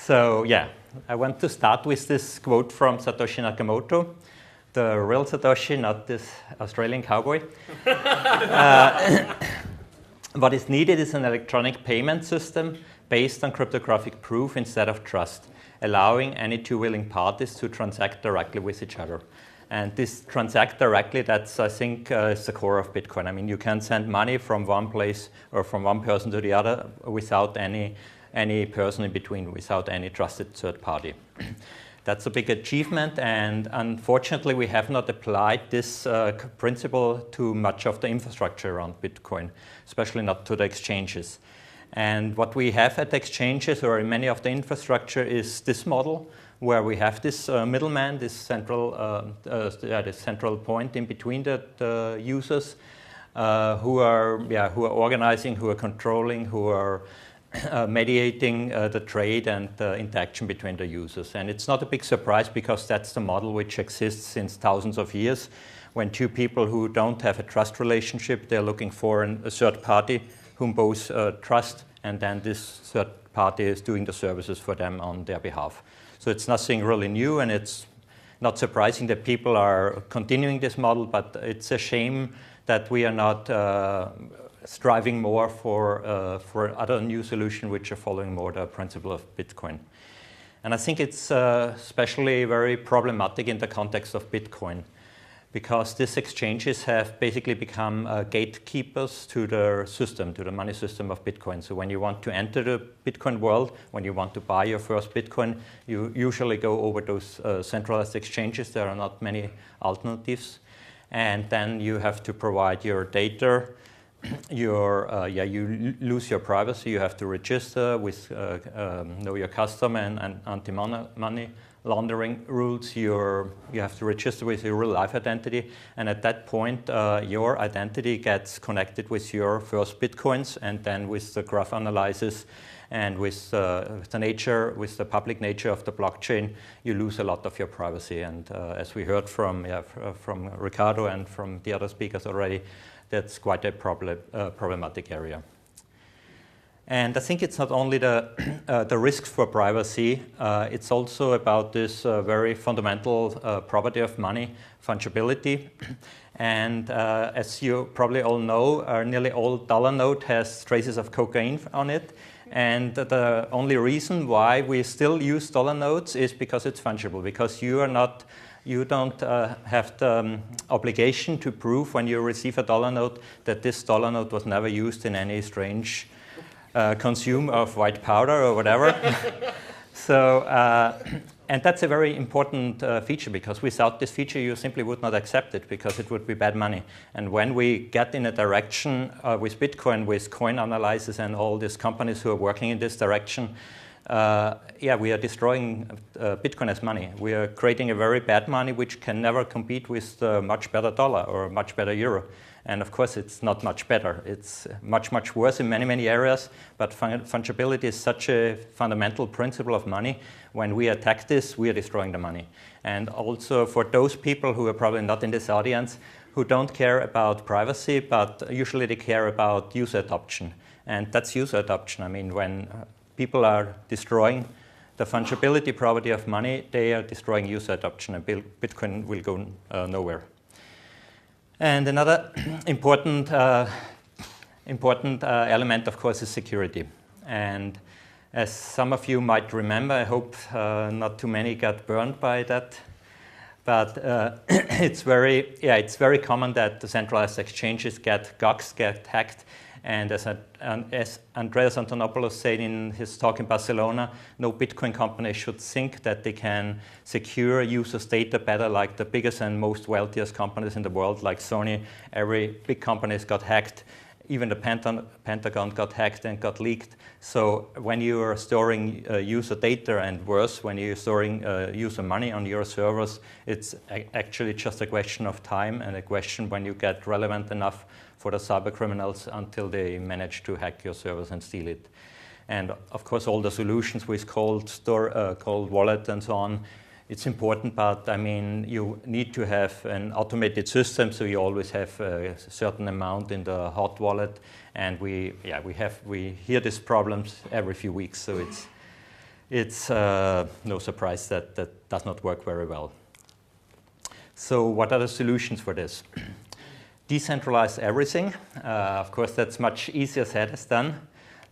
So yeah, I want to start with this quote from Satoshi Nakamoto, the real Satoshi, not this Australian cowboy. What is needed is an electronic payment system based on cryptographic proof instead of trust, allowing any two willing parties to transact directly with each other. And this transact directly, that's, I think, is the core of Bitcoin. I mean, you can send money from one place or from one person to the other without any person in between, without any trusted third party. That's a big achievement, and unfortunately, we have not applied this principle to much of the infrastructure around Bitcoin, especially not to the exchanges. And what we have at the exchanges or in many of the infrastructure is this model, where we have this middleman, this central point in between the users who are organizing, who are controlling, who are mediating the trade and the interaction between the users. And it's not a big surprise because that's the model which exists since thousands of years. When two people who don't have a trust relationship, they're looking for a third party whom both trust, and then this third party is doing the services for them on their behalf. So it's nothing really new, and it's not surprising that people are continuing this model, but it's a shame that we are not striving more for other new solutions which are following more the principle of Bitcoin. And I think it's especially very problematic in the context of Bitcoin, because these exchanges have basically become gatekeepers to the system, to the money system of Bitcoin. So when you want to enter the Bitcoin world, when you want to buy your first Bitcoin, you usually go over those centralized exchanges. There are not many alternatives. And then you have to provide your data. You lose your privacy. You have to register with know your customer and anti-money laundering rules. You have to register with your real life identity, and at that point, your identity gets connected with your first Bitcoins, and then with the graph analysis and with the public nature of the blockchain, you lose a lot of your privacy. And as we heard from Ricardo and from the other speakers already, that's quite a problematic area. And I think it's not only the risks for privacy, it's also about this very fundamental property of money, fungibility. And as you probably all know, nearly all dollar note has traces of cocaine on it. And the only reason why we still use dollar notes is because it's fungible, because you don't have the obligation to prove when you receive a dollar note that this dollar note was never used in any strange consume of white powder or whatever. So, and that's a very important feature, because without this feature you simply would not accept it, because it would be bad money. And when we get in a direction with Bitcoin, with coin analysis and all these companies who are working in this direction, we are destroying Bitcoin as money. We are creating a very bad money which can never compete with the much better dollar or much better euro. And of course, it's not much better. It's much, much worse in many, many areas. But fungibility is such a fundamental principle of money. When we attack this, we are destroying the money. And also for those people who are probably not in this audience, who don't care about privacy, but usually they care about user adoption. And that's user adoption. I mean, when people are destroying the fungibility property of money, they are destroying user adoption, and Bitcoin will go nowhere. And another important element, of course, is security. And as some of you might remember, I hope not too many got burned by that. But it's very common that the centralized exchanges get hacked. And as Andreas Antonopoulos said in his talk in Barcelona, no Bitcoin company should think that they can secure users' data better like the biggest and most wealthiest companies in the world, like Sony. Every big company got hacked. Even the Pentagon got hacked and got leaked. So when you are storing user data, and worse, when you're storing user money on your servers, it's actually just a question of time and a question when you get relevant enough for the cyber criminals until they manage to hack your servers and steal it. And of course, all the solutions with cold wallet and so on, it's important, but I mean, you need to have an automated system, so you always have a certain amount in the hot wallet, and we hear these problems every few weeks, so it's no surprise that that does not work very well. So what are the solutions for this? Decentralize everything. Of course, that's much easier said as done.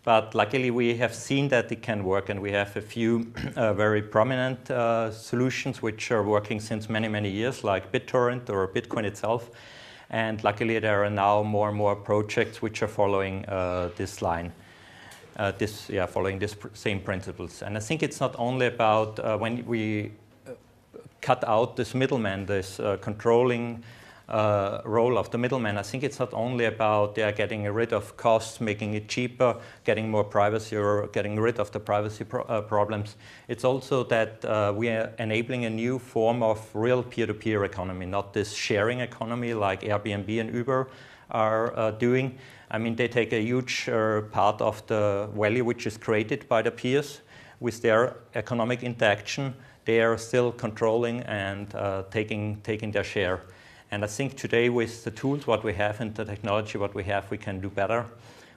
But luckily, we have seen that it can work, and we have a few very prominent solutions which are working since many, many years, like BitTorrent or Bitcoin itself. And luckily, there are now more and more projects which are following this line, following this same principles. And I think it's not only about when we cut out this middleman, this controlling role of the middleman. I think it's not only about getting rid of costs, making it cheaper, getting more privacy, or getting rid of the privacy problems. It's also that we are enabling a new form of real peer-to-peer economy, not this sharing economy like Airbnb and Uber are doing. I mean, they take a huge part of the value which is created by the peers with their economic interaction. They are still controlling and taking their share. And I think today with the tools what we have and the technology what we have, we can do better.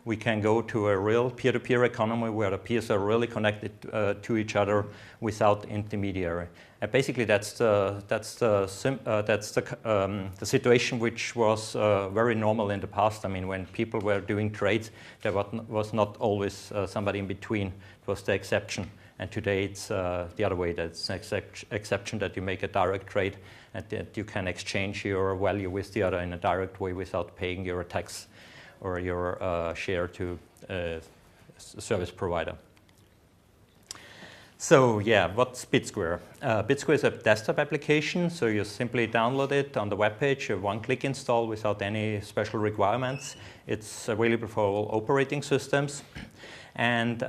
We can go to a real peer-to-peer economy where the peers are really connected to each other without intermediary. And basically, that's the situation which was very normal in the past. I mean, when people were doing trades, there was not always somebody in between. It was the exception. And today it's the other way. That's an exception that you make a direct trade and that you can exchange your value with the other in a direct way without paying your tax or your share to a service provider. So yeah, what's Bitsquare? Bitsquare is a desktop application, so you simply download it on the web page, a one-click install without any special requirements. It's available for all operating systems. And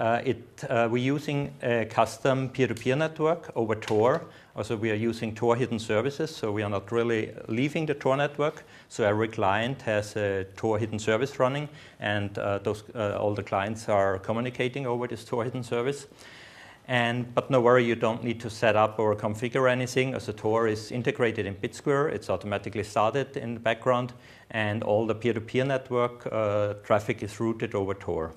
we're using a custom peer-to-peer network over Tor. Also, we are using Tor hidden services, so we are not really leaving the Tor network. So every client has a Tor hidden service running, and all the clients are communicating over this Tor hidden service. But no worry, you don't need to set up or configure anything, as the Tor is integrated in Bitsquare. It's automatically started in the background, and all the peer-to-peer network traffic is routed over Tor.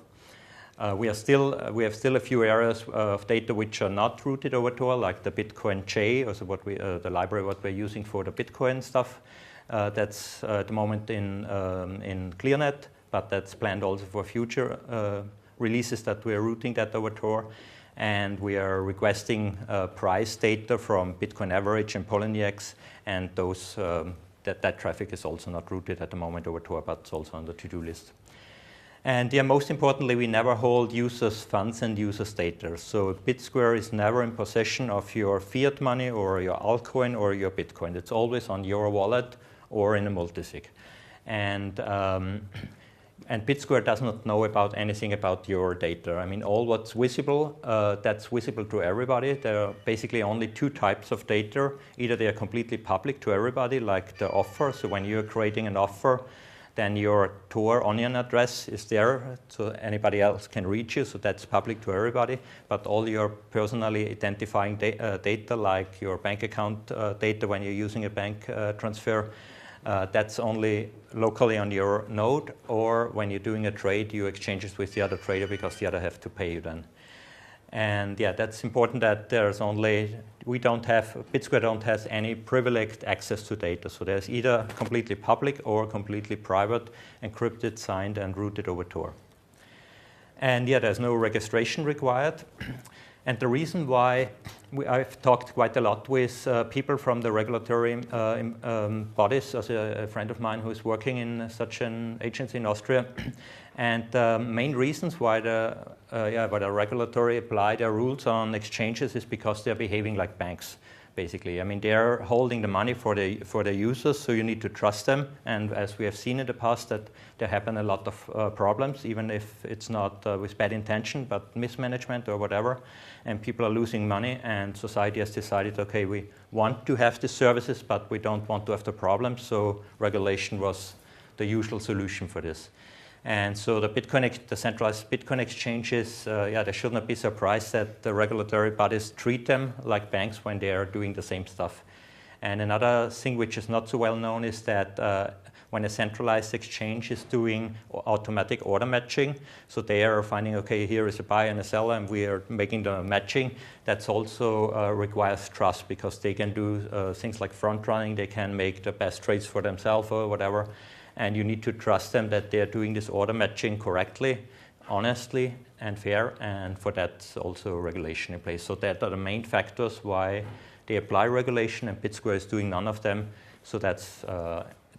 We have still a few areas of data which are not routed over Tor, like the Bitcoin J, also the library what we're using for the Bitcoin stuff. That's at the moment in ClearNet, but that's planned also for future releases that we are routing that over Tor. And we are requesting price data from Bitcoin Average and Poloniex, and that traffic is also not routed at the moment over Tor, but it's also on the to-do list. And most importantly, we never hold users' funds and users' data. So Bitsquare is never in possession of your fiat money or your altcoin or your Bitcoin. It's always on your wallet or in a multisig. And Bitsquare does not know about anything about your data. I mean, all what's visible, that's visible to everybody. There are basically only two types of data. Either they are completely public to everybody, like the offer. So when you're creating an offer, then your Tor onion address is there, so anybody else can reach you, so that's public to everybody. But all your personally identifying data, like your bank account data when you're using a bank transfer, that's only locally on your node, or when you're doing a trade, you exchange it with the other trader because the other have to pay you then. And yeah, that's important that Bitsquare don't have any privileged access to data. So there's either completely public or completely private, encrypted, signed, and routed over Tor. And yeah, there's no registration required. And the reason why I've talked quite a lot with people from the regulatory bodies, as a friend of mine who is working in such an agency in Austria. And the main reasons why the regulatory apply their rules on exchanges is because they're behaving like banks, basically. I mean, they're holding the money for the users, so you need to trust them. And as we have seen in the past, that there happen a lot of problems, even if it's not with bad intention, but mismanagement or whatever. And people are losing money, and society has decided, okay, we want to have the services, but we don't want to have the problems. So regulation was the usual solution for this. And so the centralized Bitcoin exchanges, they should not be surprised that the regulatory bodies treat them like banks when they are doing the same stuff. And another thing which is not so well known is that when a centralized exchange is doing automatic order matching. So they are finding, okay, here is a buyer and a seller, and we are making the matching. That's also requires trust, because they can do things like front running. They can make the best trades for themselves or whatever. And you need to trust them that they're doing this order matching correctly, honestly, and fair. And for that, also regulation in place. So that are the main factors why they apply regulation, and Bitsquare is doing none of them. So that's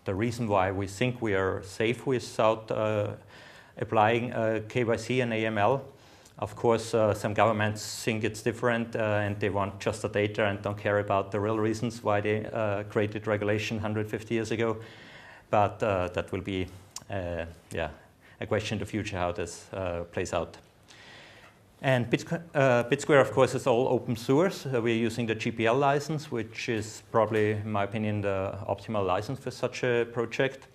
the reason why we think we are safe without applying KYC and AML. Of course, some governments think it's different, and they want just the data and don't care about the real reasons why they created regulation 150 years ago. But that will be a question in the future how this plays out. And Bitsquare, of course, is all open source. We're using the GPL license, which is probably, in my opinion, the optimal license for such a project.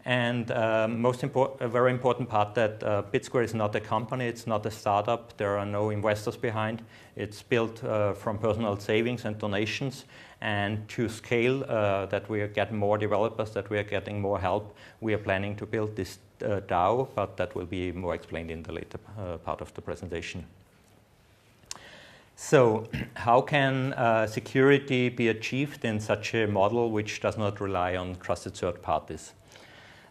And a very important part that Bitsquare is not a company, it's not a startup, there are no investors behind. It's built from personal savings and donations. And to scale that we are getting more developers, that we are getting more help, we are planning to build this DAO, but that will be more explained in the later part of the presentation. So how can security be achieved in such a model which does not rely on trusted third parties?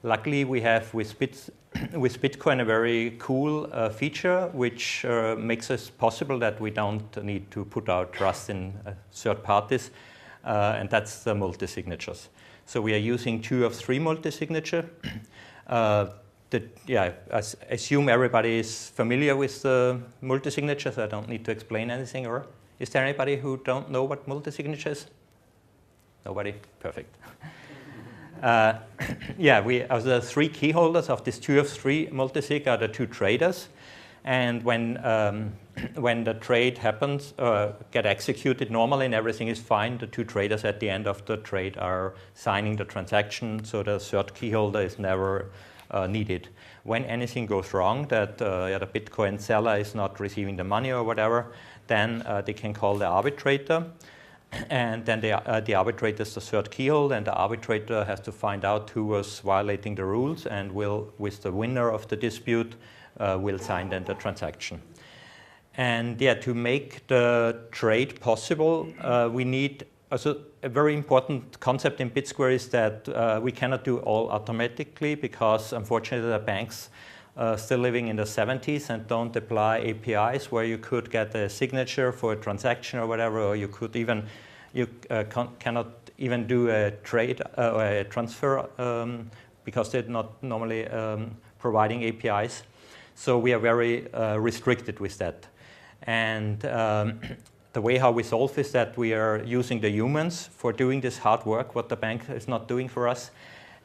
Luckily, we have with Bitcoin a very cool feature which makes it possible that we don't need to put our trust in third parties, and that's the multi-signatures. So we are using 2 of 3 multi-signature. I assume everybody is familiar with the multi-signatures. I don't need to explain anything, or is there anybody who don't know what multi-signature is? Nobody? Perfect. We are the 3 key holders of this 2 of 3 multi-sig are the 2 traders. And when the trade happens, get executed normally and everything is fine, the 2 traders at the end of the trade are signing the transaction, so the 3rd key holder is never needed. When anything goes wrong, that the Bitcoin seller is not receiving the money or whatever, then they can call the arbitrator. And then the arbitrator is the 3rd key holder, and the arbitrator has to find out who was violating the rules, and will, with the winner of the dispute, will sign then the transaction. And to make the trade possible, we need also a very important concept in Bitsquare is that we cannot do all automatically, because unfortunately the banks still living in the 70s and don't apply APIs where you could get a signature for a transaction or whatever, or you could even cannot even do a trade or a transfer because they're not normally providing APIs. So we are very restricted with that. And the way how we solve is that we are using the humans for doing this hard work, what the bank is not doing for us.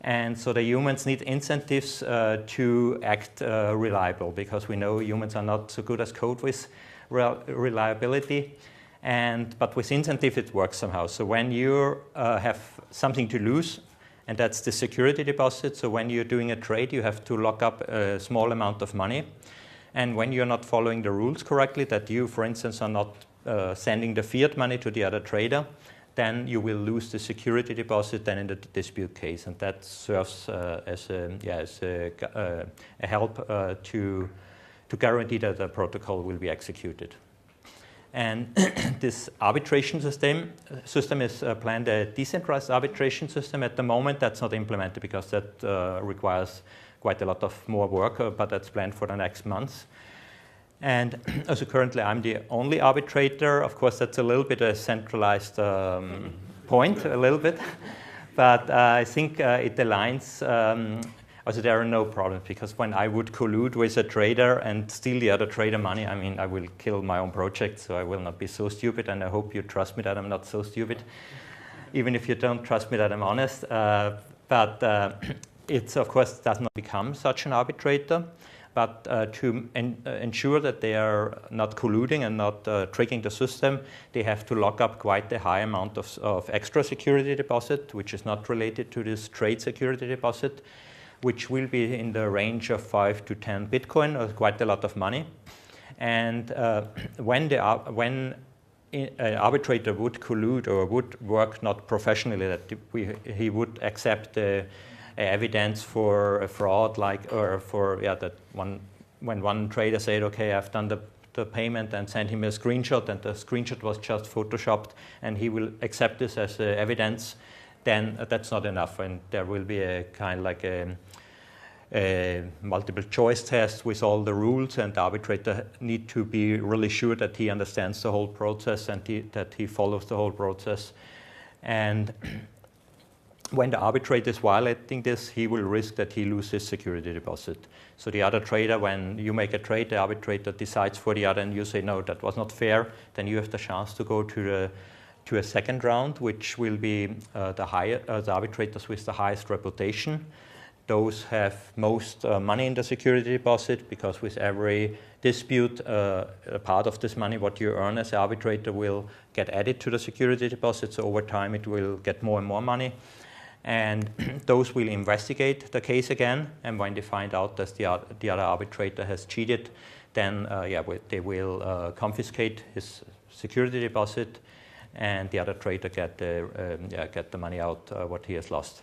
And so the humans need incentives to act reliable, because we know humans are not so good as code with reliability. But with incentive, it works somehow. So when you have something to lose, and that's the security deposit. So when you're doing a trade, you have to lock up a small amount of money. And when you're not following the rules correctly, that you, for instance, are not sending the fiat money to the other trader, then you will lose the security deposit then in the dispute case. And that serves as a help to guarantee that the protocol will be executed. And this arbitration system is planned a decentralized arbitration system. At the moment, that's not implemented because that requires quite a lot of more work, but that's planned for the next months. And also currently, I'm the only arbitrator. Of course, that's a little bit a centralized point, a little bit. But I think it aligns. Also, there are no problems, because when I would collude with a trader and steal the other trader money, I mean, I will kill my own project, so I will not be so stupid, and I hope you trust me that I'm not so stupid, even if you don't trust me that I'm honest. But it's, of course, does not become such an arbitrator. But to ensure that they are not colluding and not tricking the system, they have to lock up quite a high amount of extra security deposit, which is not related to this trade security deposit, which will be in the range of 5 to 10 Bitcoin, or quite a lot of money. And when an arbitrator would collude or would work not professionally, that he would accept evidence for a fraud, when one trader said, okay, I've done the payment, and sent him a screenshot, and the screenshot was just photoshopped, and he will accept this as evidence, then that's not enough, and there will be a kind of like a multiple choice test with all the rules, and the arbitrator need to be really sure that he understands the whole process and that he follows the whole process. And when the arbitrator is violating this, he will risk that he loses security deposit. So the other trader, when you make a trade, the arbitrator decides for the other, and you say, no, that was not fair, then you have the chance to go to a second round, which will be the arbitrators with the highest reputation. Those have most money in the security deposit, because with every dispute, a part of this money, what you earn as an arbitrator, will get added to the security deposit. So over time, it will get more and more money. And those will investigate the case again. And when they find out that the other arbitrator has cheated, then they will confiscate his security deposit, and the other trader get the money out what he has lost.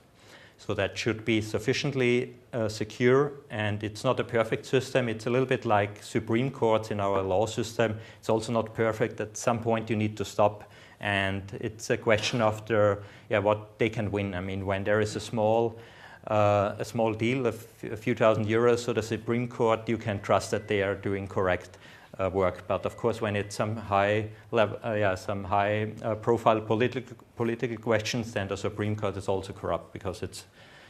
So that should be sufficiently secure, and it's not a perfect system. It's a little bit like Supreme Courts in our law system. It's also not perfect. At some point you need to stop, and it's a question of what they can win. I mean, when there is a small deal of a few thousand euros, so the Supreme Court, you can trust that they are doing correct work. But of course, when it's some high profile political questions, then the Supreme Court is also corrupt, because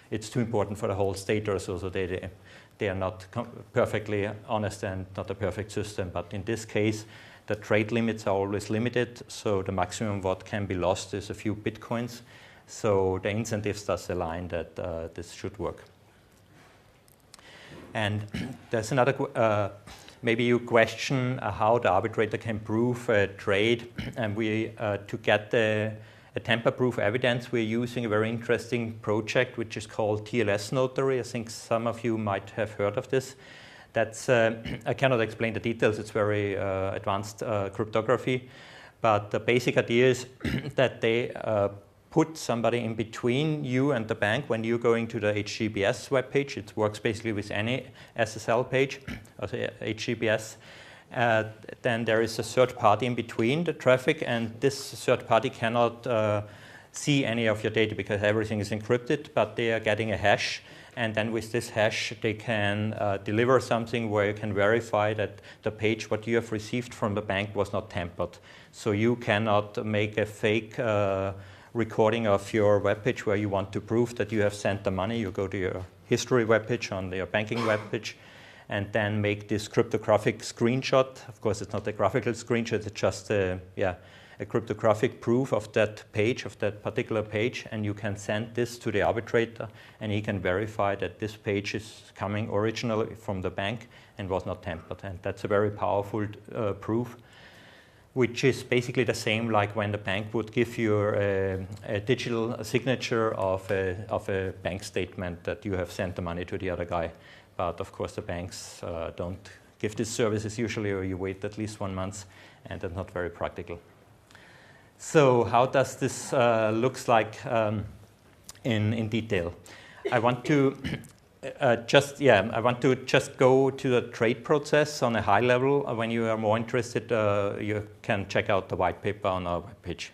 it's too important for the whole state, or so they are not perfectly honest and not a perfect system. But in this case, the trade limits are always limited, so the maximum what can be lost is a few bitcoins. So the incentives thus align that this should work. And there's another maybe you question how the arbitrator can prove a trade, and to get a tamper-proof evidence, we're using a very interesting project which is called TLS Notary. I think some of you might have heard of this. That's I cannot explain the details. It's very advanced cryptography, but the basic idea is that they put somebody in between you and the bank when you're going to the HTTPS webpage. It works basically with any SSL page, also HTTPS. Then there is a third party in between the traffic, and this third party cannot see any of your data because everything is encrypted, but they are getting a hash. And then with this hash, they can deliver something where you can verify that the page what you have received from the bank was not tampered. So you cannot make a fake recording of your webpage where you want to prove that you have sent the money. You go to your history webpage on your banking webpage, and then make this cryptographic screenshot. Of course, it's not a graphical screenshot. It's just a cryptographic proof of that page, of that particular page, and you can send this to the arbitrator, and he can verify that this page is coming originally from the bank and was not tampered. And that's a very powerful proof, which is basically the same like when the bank would give you a digital signature of a bank statement that you have sent the money to the other guy. But of course, the banks don't give these services usually, or you wait at least 1 month, and that's not very practical. So how does this looks like in detail? I want to just go to the trade process on a high level. When you are more interested, you can check out the white paper on our webpage.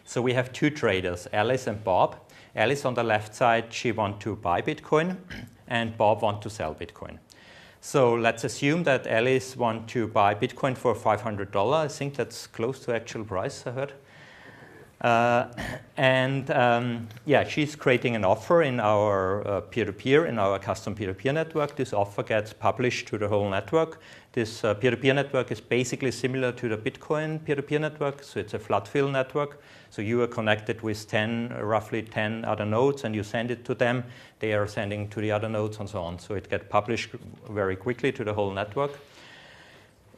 So we have two traders, Alice and Bob. Alice on the left side, she wants to buy Bitcoin, and Bob wants to sell Bitcoin. So let's assume that Alice wants to buy Bitcoin for $500. I think that's close to actual price, I heard. She's creating an offer in our peer-to-peer, in our custom peer-to-peer network. This offer gets published to the whole network. This peer-to-peer network is basically similar to the Bitcoin peer-to-peer network, so it's a flat fill network. So you are connected with roughly 10 other nodes, and you send it to them. They are sending to the other nodes, and so on. So it gets published very quickly to the whole network.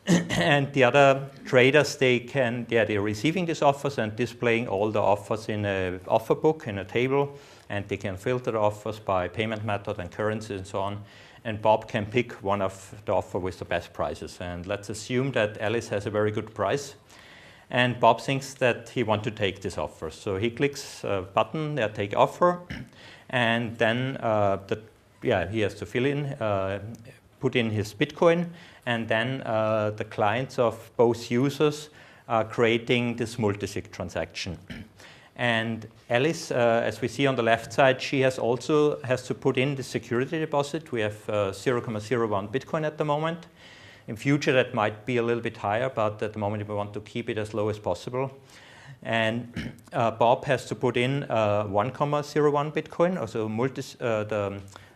And the other traders, they're receiving these offers and displaying all the offers in an offer book, in a table, and they can filter the offers by payment method and currency and so on. And Bob can pick one of the offer with the best prices. And let's assume that Alice has a very good price, and Bob thinks that he wants to take this offer. So he clicks a button, take offer, and then he has to put in his Bitcoin, and then the clients of both users are creating this multisig transaction. And Alice, as we see on the left side, she has to put in the security deposit. We have 0.01 Bitcoin at the moment. In future, that might be a little bit higher, but at the moment we want to keep it as low as possible. And Bob has to put in 1.01 Bitcoin, also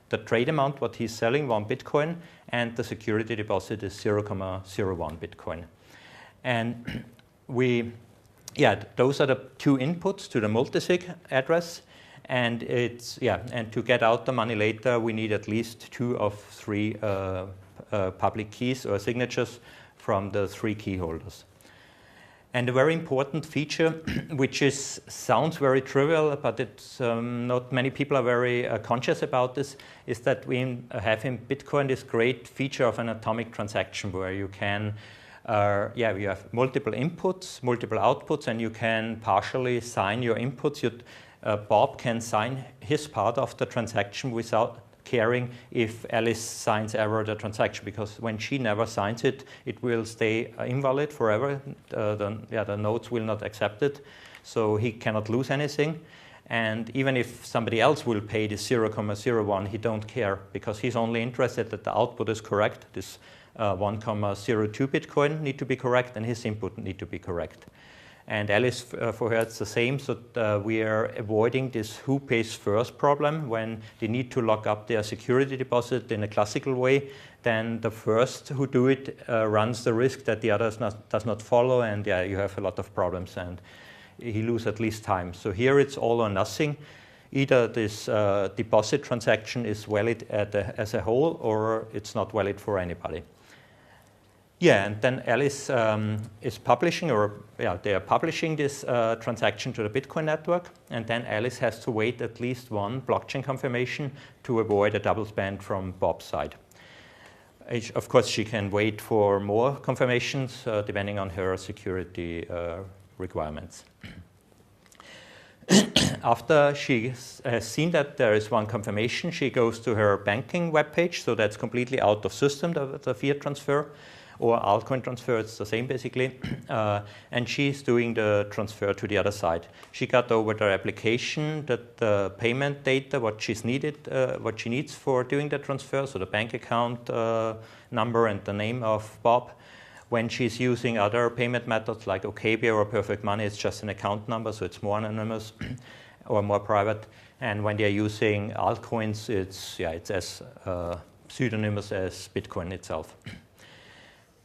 the trade amount, what he's selling, 1 Bitcoin, and the security deposit is 0.01 Bitcoin. And those are the two inputs to the multisig address. And and to get out the money later, we need at least 2 of 3 public keys or signatures from the 3 key holders. And a very important feature, which sounds very trivial, but it's not many people are very conscious about this, is that we have in Bitcoin this great feature of an atomic transaction where you can, you have multiple inputs, multiple outputs, and you can partially sign your inputs. Bob can sign his part of the transaction without caring if Alice signs ever the transaction, because when she never signs it, it will stay invalid forever. The nodes will not accept it, so he cannot lose anything. And even if somebody else will pay the 0.01, he don't care, because he's only interested that the output is correct. This 1.02 Bitcoin need to be correct, and his input need to be correct. And Alice, for her, it's the same. So we are avoiding this who pays first problem. When they need to lock up their security deposit in a classical way, then the first who do it runs the risk that the others does not follow, and you have a lot of problems, and he loses at least time. So here it's all or nothing. Either this deposit transaction is valid as a whole, or it's not valid for anybody. Yeah, and then Alice is publishing, they are publishing this transaction to the Bitcoin network, and then Alice has to wait at least 1 blockchain confirmation to avoid a double spend from Bob's side. Of course, she can wait for more confirmations depending on her security requirements. After she has seen that there is 1 confirmation, she goes to her banking webpage, so that's completely out of system, the fiat transfer. Or altcoin transfer, it's the same basically, and she's doing the transfer to the other side. She got over the application, that the payment data, what she needs for doing the transfer, so the bank account number and the name of Bob. When she's using other payment methods like Okabia or Perfect Money, it's just an account number, so it's more anonymous or more private. And when they're using altcoins, it's as pseudonymous as Bitcoin itself.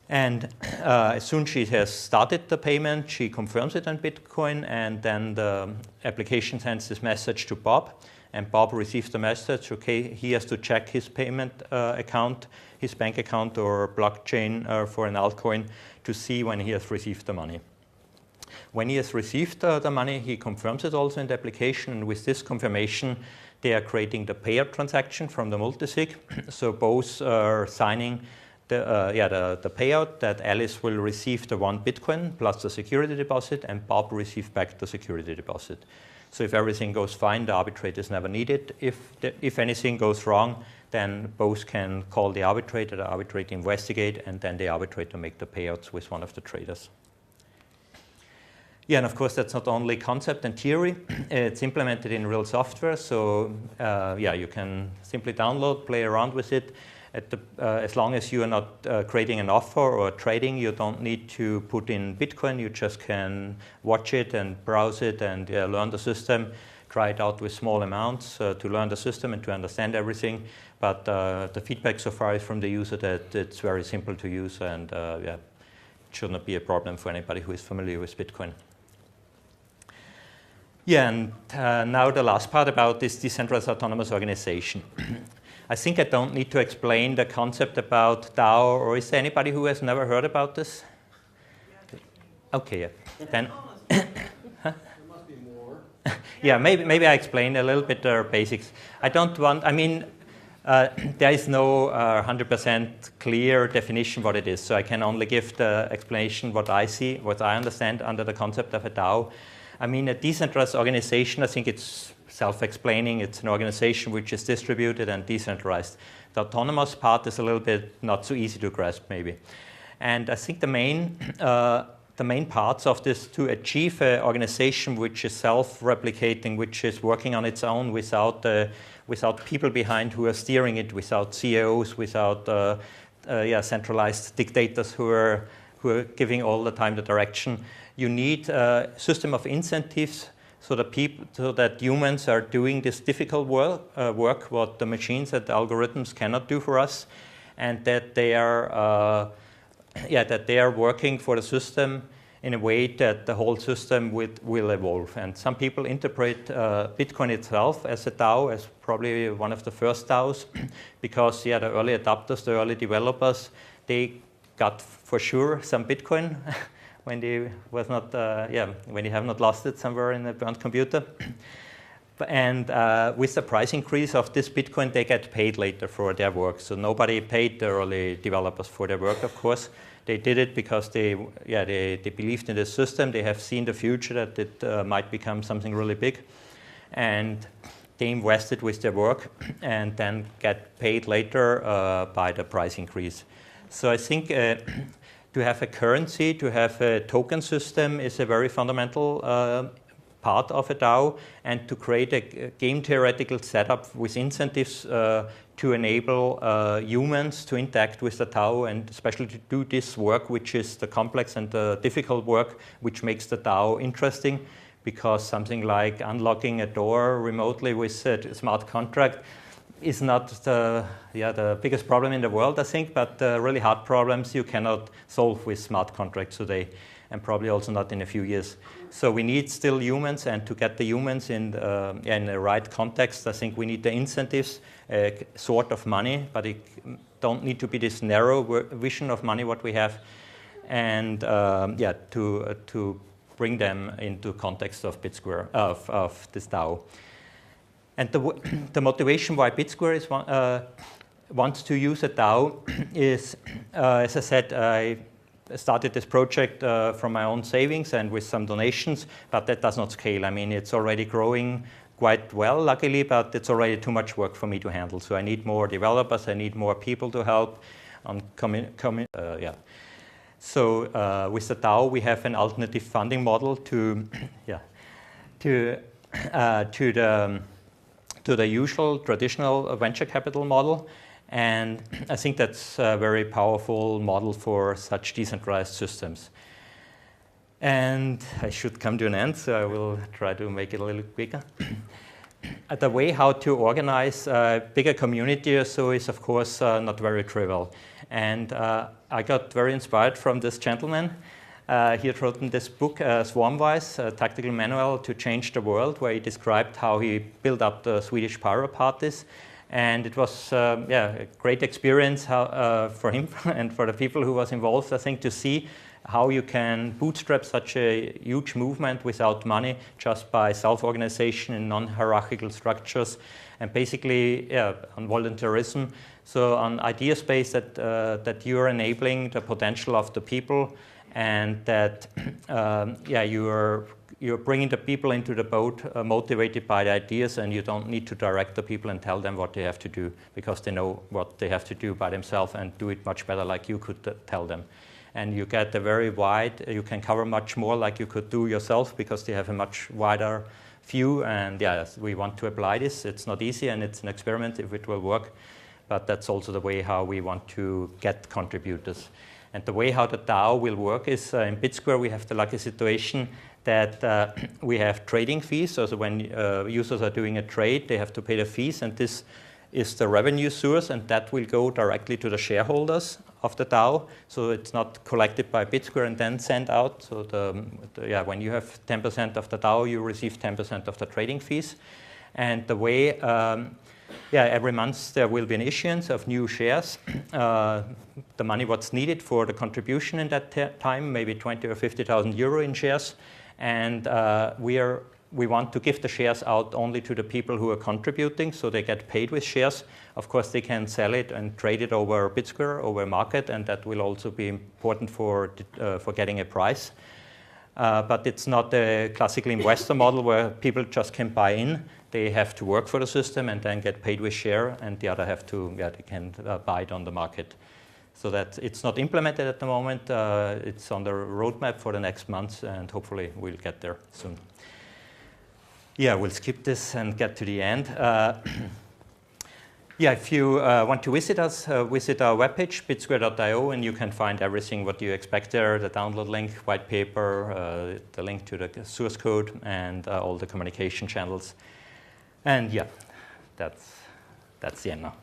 And as soon as she has started the payment, she confirms it on Bitcoin, and then the application sends this message to Bob, and Bob receives the message. Okay, he has to check his payment account, his bank account or blockchain for an altcoin to see when he has received the money. When he has received the money, he confirms it also in the application, and with this confirmation, they are creating the payout transaction from the multisig. So both are signing the payout that Alice will receive the 1 Bitcoin plus the security deposit, and Bob receive back the security deposit. So if everything goes fine, the arbitrator is never needed. If anything goes wrong, then both can call the arbitrator investigate, and then the arbitrator make the payouts with one of the traders. Yeah, and of course that's not only concept and theory, it's implemented in real software. So you can simply download, play around with it. As long as you are not creating an offer or trading, you don't need to put in Bitcoin. You just can watch it and browse it and learn the system, try it out with small amounts to learn the system and to understand everything. But the feedback so far is from the user that it's very simple to use, and it should not be a problem for anybody who is familiar with Bitcoin. Yeah, and now the last part about this decentralized autonomous organization. I think I don't need to explain the concept about DAO, or is there anybody who has never heard about this? Okay, yeah. Then, there must be more. Yeah, maybe I explain a little bit the basics. There is no 100% clear definition what it is, so I can only give the explanation what I see, what I understand under the concept of a DAO. I mean, a decentralized organization, I think it's self-explaining. It's an organization which is distributed and decentralized. The autonomous part is a little bit not so easy to grasp, maybe. And I think the main parts of this to achieve an organization which is self-replicating, which is working on its own without people behind who are steering it, without CEOs, without centralized dictators who are giving all the time the direction. You need a system of incentives so that humans are doing this difficult work what the machines and the algorithms cannot do for us, and that they are working for the system in a way that the whole system will evolve. And some people interpret Bitcoin itself as a DAO, as probably one of the first DAOs, because the early adopters, the early developers, they got for sure some Bitcoin when they have not lost it somewhere in a burnt computer. And with the price increase of this Bitcoin, they get paid later for their work. So nobody paid the early developers for their work, of course. They did it because they believed in the system. They have seen the future that it might become something really big. And they invested with their work and then get paid later by the price increase. So I think to have a currency, to have a token system is a very fundamental part of a DAO, and to create a game theoretical setup with incentives to enable humans to interact with the DAO, and especially to do this work, which is the complex and the difficult work, which makes the DAO interesting, because something like unlocking a door remotely with a smart contract is not the biggest problem in the world, I think, but really hard problems you cannot solve with smart contracts today, and probably also not in a few years. So we need still humans, and to get the humans in the right context, I think we need the incentives, sort of money, but it don't need to be this narrow vision of money what we have, and to bring them into context of Bitsquare, of this DAO. And the motivation why Bitsquare wants to use a DAO is, as I said, I started this project from my own savings and with some donations, but that does not scale. I mean, it's already growing quite well, luckily, but it's already too much work for me to handle. So I need more developers, I need more people to help on So with the DAO, we have an alternative funding model to the usual traditional venture capital model. And I think that's a very powerful model for such decentralized systems. And I should come to an end, so I will try to make it a little quicker. The way how to organize a bigger community or so is, of course, not very trivial. And I got very inspired from this gentleman. He had written this book, Swarmwise, a tactical manual to change the world, where he described how he built up the Swedish pirate parties. And it was a great experience for him and for the people who was involved, I think, to see how you can bootstrap such a huge movement without money, just by self-organization in non-hierarchical structures, and basically on voluntarism. So on idea space that you're enabling the potential of the people, and that you're bringing the people into the boat motivated by the ideas, and you don't need to direct the people and tell them what they have to do, because they know what they have to do by themselves and do it much better like you could tell them. And you get a very wide, you can cover much more like you could do yourself, because they have a much wider view. And we want to apply this. It's not easy, and it's an experiment if it will work, but that's also the way how we want to get contributors. And the way how the DAO will work is in Bitsquare we have the lucky situation that we have trading fees. So when users are doing a trade, they have to pay the fees, and this is the revenue source, and that will go directly to the shareholders of the DAO. So it's not collected by Bitsquare and then sent out. So when you have 10% of the DAO, you receive 10% of the trading fees. And the way every month there will be an issuance of new shares. The money what's needed for the contribution in that time, maybe 20 or 50,000 euro in shares. And we want to give the shares out only to the people who are contributing, so they get paid with shares. Of course, they can sell it and trade it over Bitsquare, over market, and that will also be important for getting a price. but it's not a classical investor model where people just can buy in. They have to work for the system and then get paid with share, and the other have to, they can buy it on the market. So that it's not implemented at the moment. It's on the roadmap for the next months, and hopefully we'll get there soon. Yeah, we'll skip this and get to the end. Yeah, if you want to visit us, visit our webpage, bitsquare.io, and you can find everything what you expect there, the download link, white paper, the link to the source code, and all the communication channels. And yeah, that's the end now.